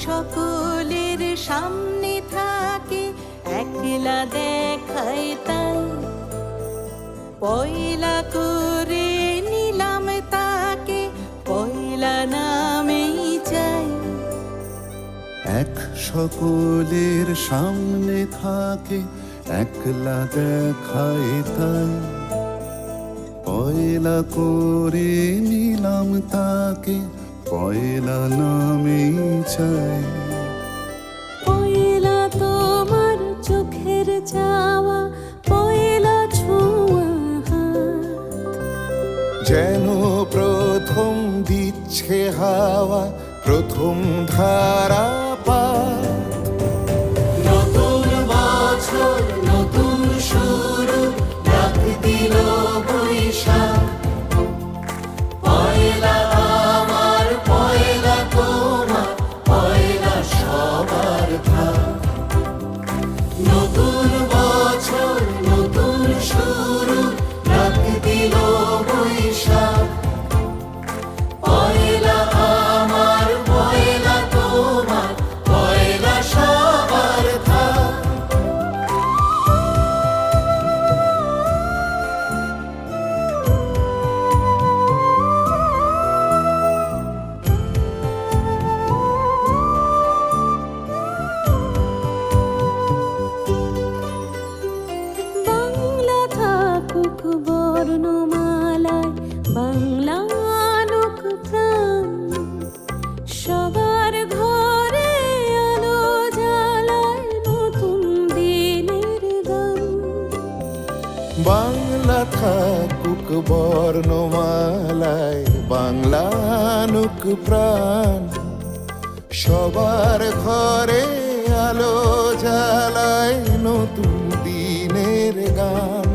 সকলের সামনে থাকে, একলা দেখায় তাই। পয়লা করে নিলাম তাকে, পয়লা নামেই চাই। এক সকলের সামনে থাকে, একলা দেখায় তাই। পয়লা করে নিলাম তাকে, পয়লা নামেই চাই। পয়লা তোমার চোখের চাওয়া, পয়লা ছোঁয়া হাত। যেন প্রথম দিচ্ছে হাওয়া, প্রথম ধারা পা। নতুন বছর নতুন শুরু, ডাক দিল বৈশাখ। পয়লা আমার, পয়লা তোমার, পয়লা সবার ভাগ। নতুন বছর নতুন শুরু, ডাক দিল বৈশাখ। পয়লা আমার, পয়লা তোমার, পয়লা সবার ভাগ। বাংলা থাকুক বর্ণমালায়, বাংলা আনুক প্রাণ। সবার ঘরে আলো জ্বালায় নতুন দিনের গান। বাংলা থাকুক বর্ণমালায়, বাংলা আনুক প্রাণ। সবার ঘরে আলো জ্বালায় নতুন দিনের গান।